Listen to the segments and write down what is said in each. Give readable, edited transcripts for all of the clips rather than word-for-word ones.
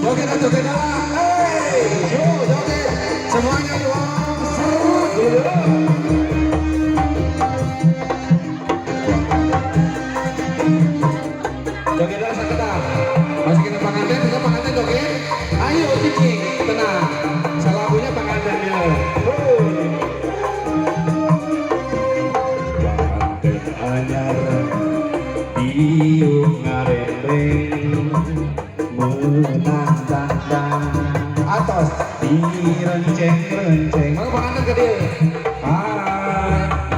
Joget atau joget hey, joget semuanya dong, seru dulu. Joget dah sakit masukin ke pengantin joget. Ayo cicing, tenang. Salabunya pengantin ya. Pengantin anyar diung ngarendeng menang dandang atos direnceng-renceng. Mana pengantin ke dia?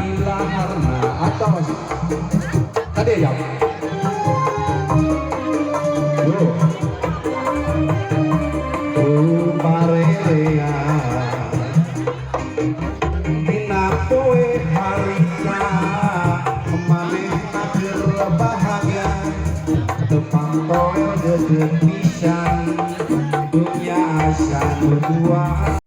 Ilaharna atos. Tadi ya. Parelea dina poe harita maneh keur bahagia tepang poe deukeut pisan dunya asa nu dua.